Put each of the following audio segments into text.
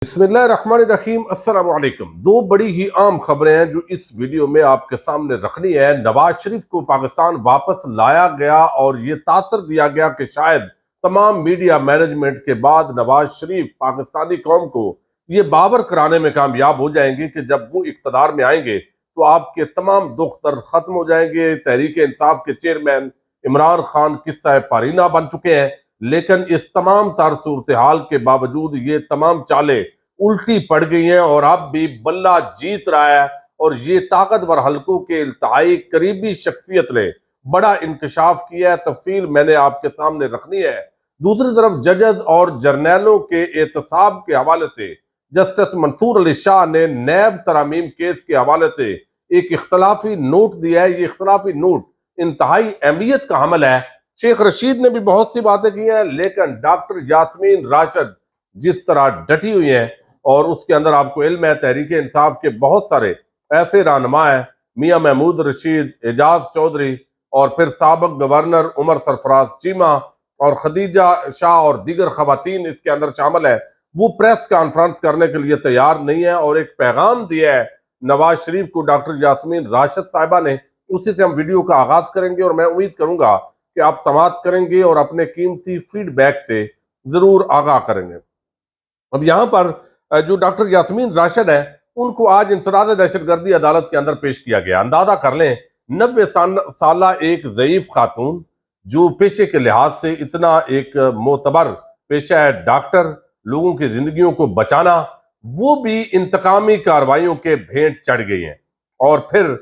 بسم اللہ الرحمن الرحیم۔ السلام علیکم۔ دو بڑی ہی عام خبریں ہیں جو اس ویڈیو میں آپ کے سامنے رکھنی ہے۔ نواز شریف کو پاکستان واپس لایا گیا اور یہ تاثر دیا گیا کہ شاید تمام میڈیا مینجمنٹ کے بعد نواز شریف پاکستانی قوم کو یہ باور کرانے میں کامیاب ہو جائیں گے کہ جب وہ اقتدار میں آئیں گے تو آپ کے تمام دکھ درد ختم ہو جائیں گے۔ تحریک انصاف کے چیئرمین عمران خان قصہ پارینہ بن چکے ہیں، لیکن اس تمام تر صورتحال کے باوجود یہ تمام چالیں الٹی پڑ گئی ہیں اور اب بھی بلہ جیت رہا ہے، اور یہ طاقتور حلقوں کے التہائی قریبی شخصیت نے بڑا انکشاف کیا ہے۔ تفصیل میں نے آپ کے سامنے رکھنی ہے۔ دوسری طرف ججز اور جرنیلوں کے احتساب کے حوالے سے جسٹس منصور علی شاہ نے نیب ترامیم کیس کے حوالے سے ایک اختلافی نوٹ دیا ہے۔ یہ اختلافی نوٹ انتہائی اہمیت کا حامل ہے۔ شیخ رشید نے بھی بہت سی باتیں کی ہیں، لیکن ڈاکٹر یاسمین راشد جس طرح ڈٹی ہوئی ہیں، اور اس کے اندر آپ کو علم ہے تحریک انصاف کے بہت سارے ایسے رہنما ہیں، میاں محمود رشید، اعجاز چودھری، اور پھر سابق گورنر عمر سرفراز چیمہ اور خدیجہ شاہ اور دیگر خواتین اس کے اندر شامل ہیں، وہ پریس کانفرنس کرنے کے لیے تیار نہیں ہے اور ایک پیغام دیا ہے نواز شریف کو ڈاکٹر یاسمین راشد صاحبہ نے۔ اسی سے ہم ویڈیو کا آغاز کریں گے اور میں امید کروں گا کہ آپ سماعت کریں گے اور اپنے قیمتی فیڈ بیک سے ضرور آگاہ کریں گے۔ اب یہاں پر جو ڈاکٹر یاسمین راشد ہیں، ان کو آج انسداد دہشت گردی عدالت کے اندر پیش کیا گیا۔ اندازہ کر لیں 90 سالہ ایک ضعیف خاتون جو پیشے کے لحاظ سے اتنا ایک معتبر پیشہ ہے، ڈاکٹر، لوگوں کی زندگیوں کو بچانا، وہ بھی انتقامی کارروائیوں کے بھینٹ چڑھ گئی ہیں، اور پھر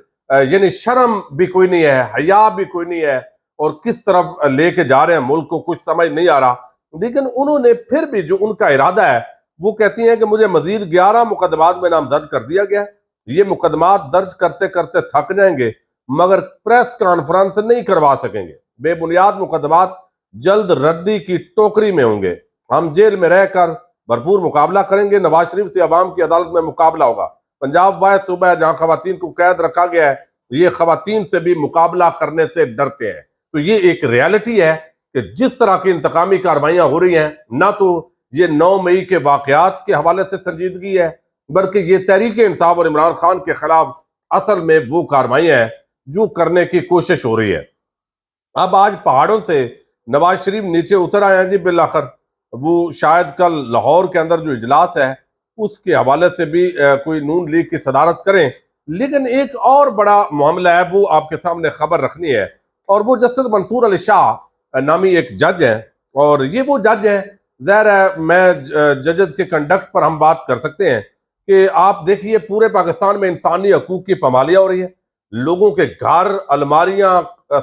یعنی شرم بھی کوئی نہیں ہے، حیا بھی کوئی نہیں ہے، اور کس طرف لے کے جا رہے ہیں ملک کو کچھ سمجھ نہیں آ رہا۔ لیکن انہوں نے پھر بھی جو ان کا ارادہ ہے، وہ کہتی ہیں کہ مجھے مزید 11 مقدمات میں نامزد کر دیا گیا، یہ مقدمات درج کرتے کرتے تھک جائیں گے مگر پریس کانفرنس نہیں کروا سکیں گے۔ بے بنیاد مقدمات جلد ردی کی ٹوکری میں ہوں گے۔ ہم جیل میں رہ کر بھرپور مقابلہ کریں گے۔ نواز شریف سے عوام کی عدالت میں مقابلہ ہوگا۔ پنجاب واحد صوبہ ہے جہاں خواتین کو قید رکھا گیا ہے، یہ خواتین سے بھی مقابلہ کرنے سے ڈرتے ہیں۔ تو یہ ایک ریالٹی ہے کہ جس طرح کی انتقامی کارروائیاں ہو رہی ہیں، نہ تو یہ 9 مئی کے واقعات کے حوالے سے سنجیدگی ہے، بلکہ یہ تحریک انصاف اور عمران خان کے خلاف اصل میں وہ کارروائیاں ہیں جو کرنے کی کوشش ہو رہی ہے۔ اب آج پہاڑوں سے نواز شریف نیچے اتر آئے ہیں جی بالآخر۔ وہ شاید کل لاہور کے اندر جو اجلاس ہے اس کے حوالے سے بھی کوئی نون لیگ کی صدارت کریں، لیکن ایک اور بڑا معاملہ ہے، وہ آپ کے سامنے خبر رکھنی ہے، اور وہ جسٹس منصور علی شاہ نامی ایک جج ہیں، اور یہ وہ جج ہیں، ظاہر ہے میں ججز کے کنڈکٹ پر ہم بات کر سکتے ہیں کہ آپ دیکھیے پورے پاکستان میں انسانی حقوق کی پامالیاں ہو رہی ہے، لوگوں کے گھر، الماریاں،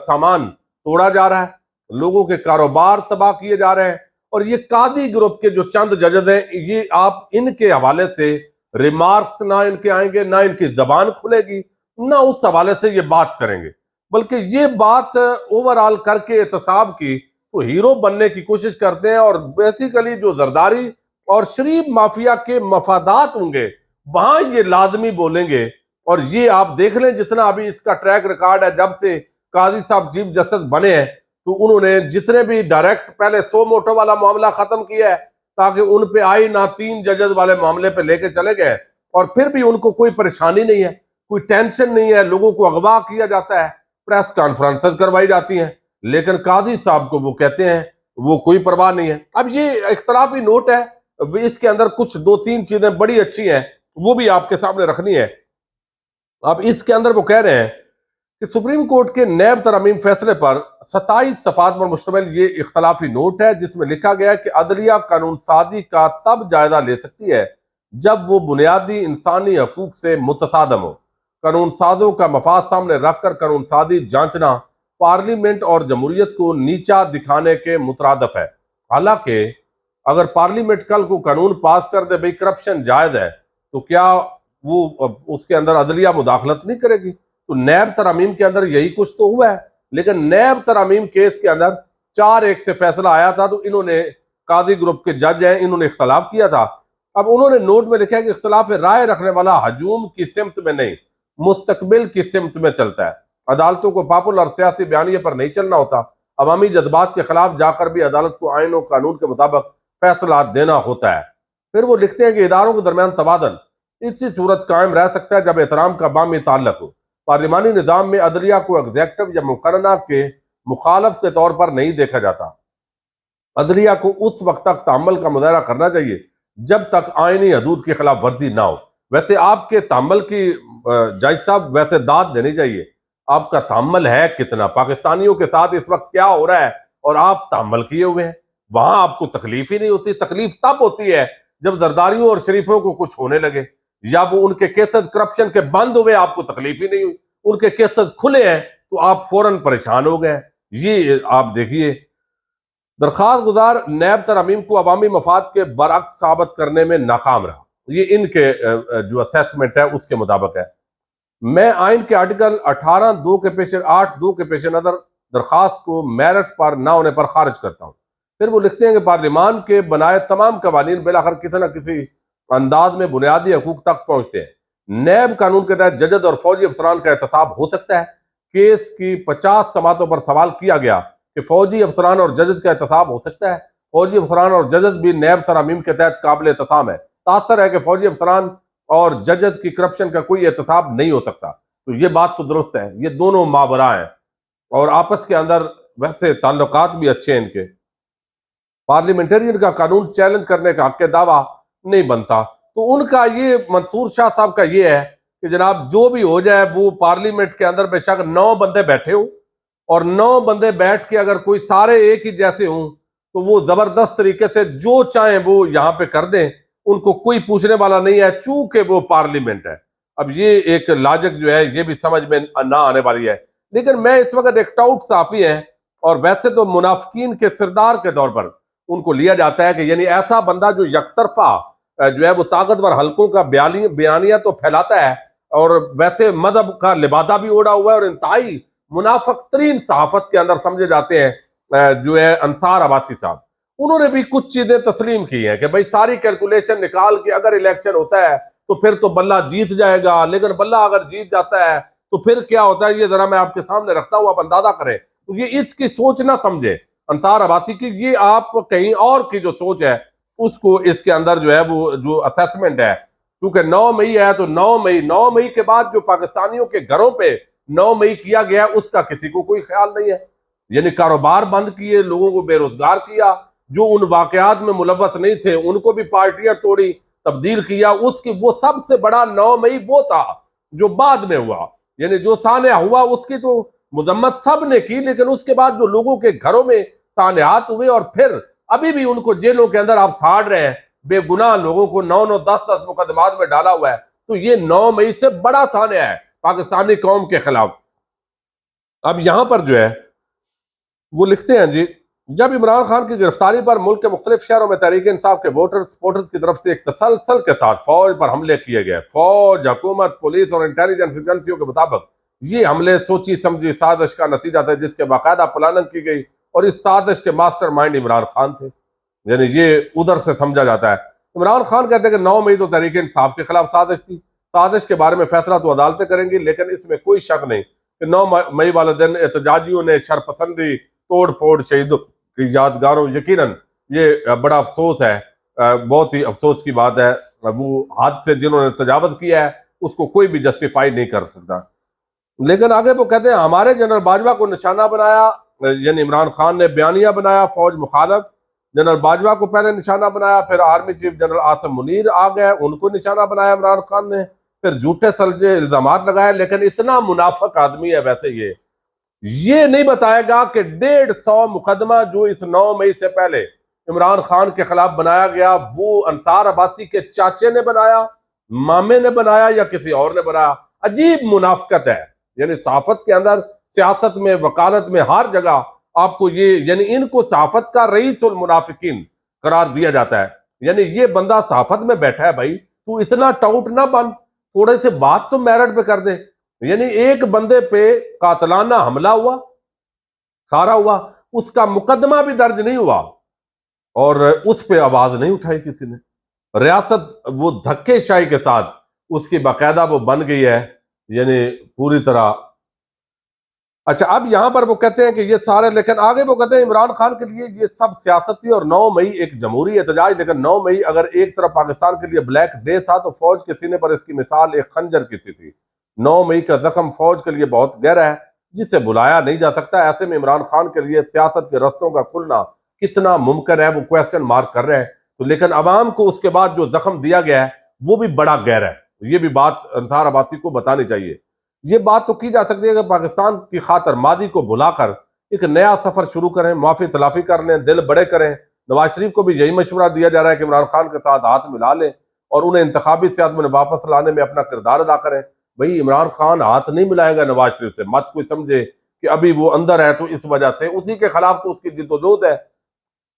سامان توڑا جا رہا ہے، لوگوں کے کاروبار تباہ کیے جا رہے ہیں، اور یہ قاضی گروپ کے جو چند ججز ہیں، یہ آپ ان کے حوالے سے ریمارکس نہ ان کے آئیں گے، نہ ان کی زبان کھلے گی، نہ اس حوالے سے یہ بات کریں گے، بلکہ یہ بات اوورال کر کے احتساب کی تو ہیرو بننے کی کوشش کرتے ہیں، اور بیسیکلی جو زرداری اور شریف مافیا کے مفادات ہوں گے وہاں یہ لازمی بولیں گے۔ اور یہ آپ دیکھ لیں جتنا ابھی اس کا ٹریک ریکارڈ ہے، جب سے قاضی صاحب چیف جسٹس بنے ہیں تو انہوں نے جتنے بھی ڈائریکٹ پہلے 100 موٹو والا معاملہ ختم کیا ہے تاکہ ان پہ آئی نہ 3 ججز والے معاملے پہ لے کے چلے گئے، اور پھر بھی ان کو کوئی پریشانی نہیں ہے، کوئی ٹینشن نہیں ہے، لوگوں کو اغوا کیا جاتا ہے، پریس کانفرنسز کروائی جاتی ہیں، لیکن قاضی صاحب کو وہ کہتے ہیں وہ کوئی پرواہ نہیں ہے۔ اب یہ اختلافی نوٹ ہے، اس کے اندر کچھ 2-3 چیزیں بڑی اچھی ہیں، وہ بھی آپ کے سامنے رکھنی ہے۔ اب اس کے اندر وہ کہہ رہے ہیں کہ سپریم کورٹ کے نیب ترامیم فیصلے پر 27 صفحات پر مشتمل یہ اختلافی نوٹ ہے، جس میں لکھا گیا ہے کہ عدلیہ قانون سازی کا تب جائزہ لے سکتی ہے جب وہ بنیادی انسانی حقوق سے متصادم ہو۔ قانون سازوں کا مفاد سامنے رکھ کر قانون سازی جانچنا پارلیمنٹ اور جمہوریت کو نیچا دکھانے کے مترادف ہے۔ حالانکہ اگر پارلیمنٹ کل کو قانون پاس کر دے بھئی کرپشن جائز ہے، تو کیا وہ اس کے اندر عدلیہ مداخلت نہیں کرے گی؟ تو نیب ترامیم کے اندر یہی کچھ تو ہوا ہے، لیکن نیب ترامیم کیس کے اندر 4-1 سے فیصلہ آیا تھا، تو انہوں نے قاضی گروپ کے جج ہیں، انہوں نے اختلاف کیا تھا۔ اب انہوں نے نوٹ میں لکھا ہے کہ اختلاف رائے رکھنے والا ہجوم کی سمت میں نہیں، مستقبل کی سمت میں چلتا ہے۔ عدالتوں کو پاپولر اور سیاسی بیانیے پر نہیں چلنا ہوتا، عوامی جذبات کے خلاف جا کر بھی عدالت کو آئین و قانون کے مطابق فیصلہ دینا ہوتا ہے۔ پھر وہ لکھتے ہیں کہ اداروں کے درمیان تبادل اسی صورت قائم رہ سکتا ہے جب احترام کا باہمی تعلق ہو۔ پارلیمانی نظام میں عدلیہ کو ایگزیکٹو یا مقننہ کے مخالف کے طور پر نہیں دیکھا جاتا۔ عدلیہ کو اس وقت تک تعامل کا مظاہرہ کرنا چاہیے جب تک آئینی حدود کی خلاف ورزی نہ ہو۔ ویسے آپ کے تعامل کی جج صاحب ویسے داد دینی چاہیے، آپ کا تعامل ہے کتنا؟ پاکستانیوں کے ساتھ اس وقت کیا ہو رہا ہے اور آپ تعامل کیے ہوئے ہیں، وہاں آپ کو تکلیف ہی نہیں ہوتی۔ تکلیف تب ہوتی ہے جب زرداریوں اور شریفوں کو کچھ ہونے لگے، یا وہ ان کے کیسز کرپشن کے بند ہوئے، آپ کو تکلیف ہی نہیں ہوئی۔ ان کے کیسز کھلے ہیں تو آپ فوراً پریشان ہو گئے۔ یہ آپ دیکھیے، درخواست گزار نیب ترامیم کو عوامی مفاد کے برعکس ثابت کرنے میں ناکام رہا۔ یہ ان کے جو اسیسمنٹ ہے اس کے مطابق ہے۔ میں آئین کے آرٹیکل 8(2) کے پیش نظر درخواست کو میرٹس پر نہ ہونے پر خارج کرتا ہوں۔ پھر وہ لکھتے ہیں کہ پارلیمان کے بنائے تمام قوانین بالآخر کسی نہ کسی انداز میں بنیادی حقوق تک پہنچتے ہیں۔ نیب قانون کے تحت ججز اور فوجی افسران کا احتساب ہو سکتا ہے۔ کیس کی 50 سماعتوں پر سوال کیا گیا کہ فوجی افسران اور ججز کا احتساب ہو سکتا ہے۔ فوجی افسران اور ججز بھی نیب ترامیم کے تحت قابل احتساب ہے۔ تاثر ہے کہ فوجی افسران اور ججز کی کرپشن کا کوئی احتساب نہیں ہو سکتا۔ تو یہ بات تو درست ہے، یہ دونوں ماورا ہیں اور آپس کے اندر ویسے تعلقات بھی اچھے ہیں ان کے۔ پارلیمنٹرین کا قانون چیلنج کرنے کا حق دعویٰ نہیں بنتا۔ تو ان کا یہ منصور شاہ صاحب کا یہ ہے کہ جناب جو بھی ہو جائے، وہ پارلیمنٹ کے اندر بے شک 9 بندے بیٹھے ہوں اور 9 بندے بیٹھ کے اگر کوئی سارے ایک ہی جیسے ہوں تو وہ زبردست طریقے سے جو چاہیں وہ یہاں پہ کر دیں، ان کو کوئی پوچھنے والا نہیں ہے، چونکہ وہ پارلیمنٹ ہے۔ اب یہ ایک لاجک جو ہے یہ بھی سمجھ میں نہ آنے والی ہے۔ لیکن میں اس وقت ایک ٹاؤٹ صحافی ہیں اور ویسے تو منافقین کے سردار کے طور پر ان کو لیا جاتا ہے کہ یعنی ایسا بندہ جو یک طرفہ جو ہے وہ طاقتور حلقوں کا بیانیہ تو پھیلاتا ہے اور ویسے مذہب کا لبادہ بھی اوڑا ہوا ہے، اور انتہائی منافق ترین صحافت کے اندر سمجھے جاتے ہیں جو ہے انصار عباسی صاحب۔ انہوں نے بھی کچھ چیزیں تسلیم کی ہیں کہ بھائی ساری کیلکولیشن نکال کے اگر الیکشن ہوتا ہے تو پھر تو بلہ جیت جائے گا، لیکن بلہ اگر جیت جاتا ہے تو پھر کیا ہوتا ہے، یہ ذرا میں آپ کے سامنے رکھتا ہوں، آپ اندازہ کریں۔ یہ اس کی سوچ نہ سمجھے انصار عباسی کی، یہ آپ کہیں اور کی جو سوچ ہے اس کو اس کے اندر جو ہے وہ جو اسیسمنٹ ہے، کیونکہ 9 مئی ہے تو 9 مئی کے بعد جو پاکستانیوں کے گھروں پہ 9 مئی کیا گیا اس کا کسی کو کوئی خیال نہیں ہے۔ یعنی کاروبار بند کیے، لوگوں کو بے روزگار کیا، جو ان واقعات میں ملوث نہیں تھے ان کو بھی پارٹیاں توڑی، تبدیل کیا۔ اس کی وہ سب سے بڑا 9 مئی وہ تھا جو بعد میں ہوا، یعنی جو سانحہ ہوا اس کی تو مذمت سب نے کی، لیکن اس کے بعد جو لوگوں کے گھروں میں سانحات ہوئے اور پھر ابھی بھی ان کو جیلوں کے اندر آپ ساڑ رہے ہیں، بے گناہ لوگوں کو 9 10 مقدمات میں ڈالا ہوا ہے۔ تو یہ 9 مئی سے بڑا سانحہ ہے پاکستانی قوم کے خلاف۔ اب یہاں پر جو ہے وہ لکھتے ہیں جی، جب عمران خان کی گرفتاری پر ملک کے مختلف شہروں میں تحریک انصاف کے سپورٹرز کی طرف سے ایک تسلسل کے ساتھ فوج پر حملے کیے گئے، فوج، حکومت، پولیس اور انٹیلیجنس ایجنسیوں کے مطابق یہ حملے سوچی سمجھی سازش کا نتیجہ تھا جس کے باقاعدہ پلاننگ کی گئی، اور اس سازش کے ماسٹر مائنڈ عمران خان تھے۔ یعنی یہ ادھر سے سمجھا جاتا ہے۔ عمران خان کہتے ہیں کہ 9 مئی تو تحریک انصاف کے خلاف سازش تھی، سازش کے بارے میں فیصلہ تو عدالتیں کریں گی، لیکن اس میں کوئی شک نہیں کہ 9 مئی والے دن احتجاجیوں نے شرپسندی، توڑ پھوڑ، شہیدوں کی یادگاروں، یقیناً یہ بڑا افسوس ہے، بہت ہی افسوس کی بات ہے۔ وہ حد سے جنہوں نے تجاوز کیا ہے اس کو کوئی بھی جسٹیفائی نہیں کر سکتا۔ لیکن آگے وہ کہتے ہیں ہمارے جنرل باجوہ کو نشانہ بنایا، یعنی عمران خان نے بیانیہ بنایا، فوج مخالف، جنرل باجوہ کو پہلے نشانہ بنایا، پھر army chief general Asim Munir آ گئے، ان کو نشانہ بنایا عمران خان نے، پھر جھوٹے سلجھے الزامات لگائے۔ لیکن اتنا منافق آدمی ہے ویسے یہ نہیں بتائے گا کہ 150 مقدمہ جو اس 9 مئی سے پہلے عمران خان کے خلاف بنایا گیا وہ انصار عباسی کے چاچے نے بنایا، مامے نے بنایا یا کسی اور نے بنایا۔ عجیب منافقت ہے، یعنی صحافت کے اندر، سیاست میں، وکالت میں، ہر جگہ آپ کو یہ، یعنی ان کو صحافت کا رئیس المنافقین قرار دیا جاتا ہے۔ یعنی یہ بندہ صحافت میں بیٹھا ہے، بھائی تو اتنا ٹاؤٹ نہ بن، تھوڑے سے بات تو میرٹ پہ کر دے۔ یعنی ایک بندے پہ قاتلانہ حملہ ہوا، سارا ہوا، اس کا مقدمہ بھی درج نہیں ہوا اور اس پہ آواز نہیں اٹھائی کسی نے۔ ریاست وہ دھکے شاہی کے ساتھ اس کی باقاعدہ وہ بن گئی ہے، یعنی پوری طرح اچھا، اب یہاں پر وہ کہتے ہیں کہ یہ سارے، لیکن آگے وہ کہتے ہیں عمران خان کے لیے یہ سب سیاستی، اور 9 مئی ایک جمہوری احتجاج، لیکن 9 مئی اگر ایک طرف پاکستان کے لیے بلیک ڈے تھا تو فوج کے سینے پر اس کی مثال ایک خنجر کی سی تھی۔ 9 مئی کا زخم فوج کے لیے بہت گہرا ہے، جسے بلایا نہیں جا سکتا۔ ایسے میں عمران خان کے لیے سیاست کے رستوں کا کھلنا کتنا ممکن ہے، وہ کویسچن مارک کر رہے ہیں۔ تو لیکن عوام کو اس کے بعد جو زخم دیا گیا ہے وہ بھی بڑا گہرا ہے، یہ بھی بات انصار عباسی کو بتانی چاہیے۔ یہ بات تو کی جا سکتی ہے کہ پاکستان کی خاطر ماضی کو بھلا کر ایک نیا سفر شروع کریں، معافی تلافی کر لیں، دل بڑے کریں۔ نواز شریف کو بھی یہی مشورہ دیا جا رہا ہے کہ عمران خان کے ساتھ ہاتھ ملا لیں اور انہیں انتخابی سیاست میں واپس لانے میں اپنا کردار ادا کریں۔ بھئی عمران خان ہاتھ نہیں ملائے گا نواز شریف سے، مت کوئی سمجھے کہ ابھی وہ اندر ہے تو اس وجہ سے، اسی کے خلاف تو اس کی جد و جہد ہے۔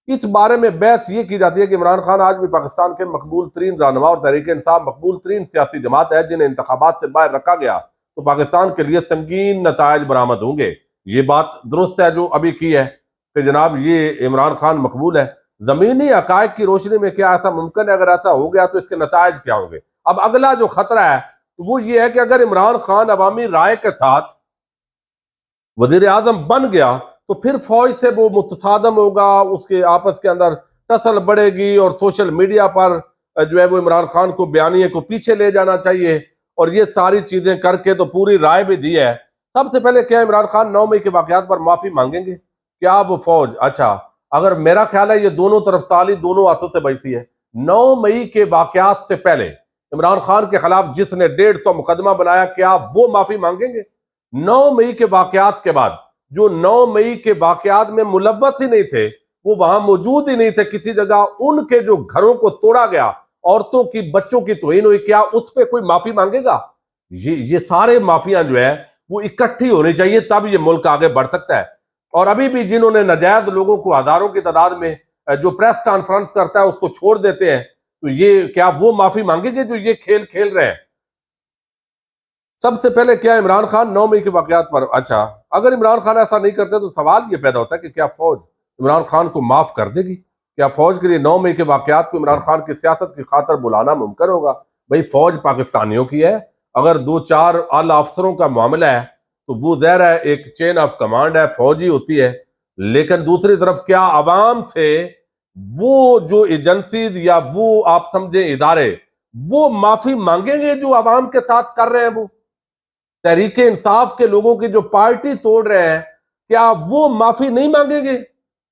اس بارے میں بحث یہ کی جاتی ہے کہ عمران خان آج بھی پاکستان کے مقبول ترین رہنما، اور تحریک انصاف مقبول ترین سیاسی جماعت ہے جنہیں انتخابات سے باہر رکھا گیا تو پاکستان کے لیے سنگین نتائج برآمد ہوں گے۔ یہ بات درست ہے جو ابھی کی ہے کہ جناب یہ عمران خان مقبول ہے۔ زمینی حقائق کی روشنی میں کیا ایسا ممکن ہے؟ اگر ایسا ہو گیا تو اس کے نتائج کیا ہوں گے؟ اب اگلا جو خطرہ ہے وہ یہ ہے کہ اگر عمران خان عوامی رائے کے ساتھ وزیر اعظم بن گیا تو پھر فوج سے وہ متصادم ہوگا، اس کے آپس کے اندر ٹسل بڑھے گی، اور سوشل میڈیا پر جو ہے وہ عمران خان کو بیانیے کو پیچھے لے جانا چاہیے، اور یہ ساری چیزیں کر کے تو پوری رائے بھی دی ہے۔ سب سے پہلے کیا عمران خان 9 مئی کے واقعات پر معافی مانگیں گے؟ کیا وہ فوج، اچھا اگر میرا خیال ہے یہ دونوں طرف تالی دونوں ہاتھوں سے بجتی ہے۔ 9 مئی کے واقعات سے پہلے عمران خان کے خلاف جس نے 150 مقدمہ بنایا، کیا وہ معافی مانگیں گے؟ 9 مئی کے واقعات کے بعد جو 9 مئی کے واقعات میں ملوث ہی نہیں تھے، وہ وہاں موجود ہی نہیں تھے کسی جگہ، ان کے جو گھروں کو توڑا گیا، عورتوں کی بچوں کی توہین ہوئی، کیا اس پہ کوئی معافی مانگے گا؟ یہ سارے معافیاں جو ہے وہ اکٹھی ہونی چاہیے، تب یہ ملک آگے بڑھ سکتا ہے۔ اور ابھی بھی جنہوں نے ناجائز لوگوں کو ہزاروں کی تعداد میں جو پریس کانفرنس کرتا ہے اس کو چھوڑ دیتے ہیں، تو یہ کیا وہ معافی مانگیں گے جو یہ کھیل کھیل رہے ہیں؟ سب سے پہلے کیا عمران خان 9 مئی کے واقعات پر، اچھا اگر عمران خان ایسا نہیں کرتے تو سوال یہ پیدا ہوتا ہے کہ کیا فوج عمران خان کو معاف کر دے گی؟ کیا فوج کے لیے 9 مئی کے واقعات کو عمران خان کی سیاست کی خاطر بلانا ممکن ہوگا؟ بھئی فوج پاکستانیوں کی ہے، اگر 2-4 اعلی افسروں کا معاملہ ہے تو وہ ظاہر ہے ایک چین آف کمانڈ ہے، فوج ہی ہوتی ہے۔ لیکن دوسری طرف کیا عوام سے وہ جو ایجنسیز یا وہ آپ سمجھیں ادارے وہ معافی مانگیں گے جو عوام کے ساتھ کر رہے ہیں؟ وہ تحریک انصاف کے لوگوں کی جو پارٹی توڑ رہے ہیں، کیا وہ معافی نہیں مانگیں گے؟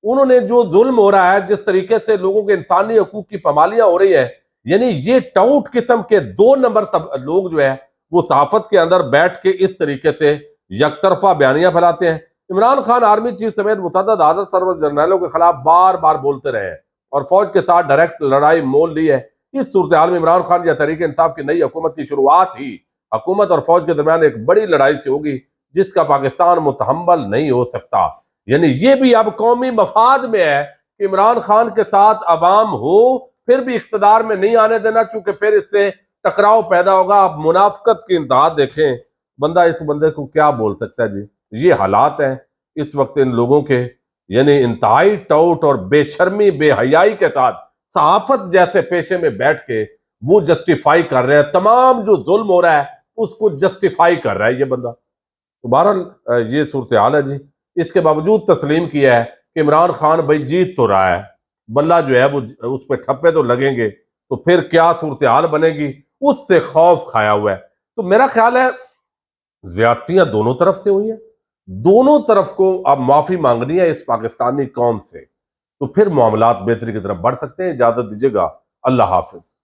انہوں نے جو ظلم ہو رہا ہے، جس طریقے سے لوگوں کے انسانی حقوق کی پامالیاں ہو رہی ہیں، یعنی یہ ٹاؤٹ قسم کے 2 نمبر لوگ جو ہے وہ صحافت کے اندر بیٹھ کے اس طریقے سے یک طرفہ بیانیاں پھیلاتے ہیں۔ عمران خان آرمی چیف سمیت متعدد اعلیٰ سرور جرنیلوں کے خلاف بار بار بولتے رہے ہیں اور فوج کے ساتھ ڈائریکٹ لڑائی مول لی ہے۔ اس صورتحال میں عمران خان یا تحریک انصاف کی نئی حکومت کی شروعات ہی حکومت اور فوج کے درمیان ایک بڑی لڑائی سے ہوگی جس کا پاکستان متحمل نہیں ہو سکتا۔ یعنی یہ بھی اب قومی مفاد میں ہے کہ عمران خان کے ساتھ عوام ہو، پھر بھی اقتدار میں نہیں آنے دینا، چونکہ پھر اس سے ٹکراؤ پیدا ہوگا۔ اب منافقت کی انتہا دیکھیں، بندہ اس بندے کو کیا بول سکتا ہے؟ جی یہ حالات ہیں اس وقت ان لوگوں کے، یعنی انتہائی ٹاؤٹ اور بے شرمی بے حیائی کے ساتھ صحافت جیسے پیشے میں بیٹھ کے وہ جسٹیفائی کر رہے ہیں، تمام جو ظلم ہو رہا ہے اس کو جسٹیفائی کر رہا ہے یہ بندہ۔ تو بہرحال یہ صورتحال ہے جی۔ اس کے باوجود تسلیم کیا ہے کہ عمران خان بھائی جیت تو رہا ہے، بلہ جو ہے وہ اس پہ ٹھپے تو لگیں گے، تو پھر کیا صورتحال بنے گی اس سے خوف کھایا ہوا ہے۔ تو میرا خیال ہے زیادتیاں دونوں طرف سے ہوئی ہیں، دونوں طرف کو اب معافی مانگنی ہے اس پاکستانی قوم سے، تو پھر معاملات بہتری کی طرف بڑھ سکتے ہیں۔ اجازت دیجیے گا، اللہ حافظ۔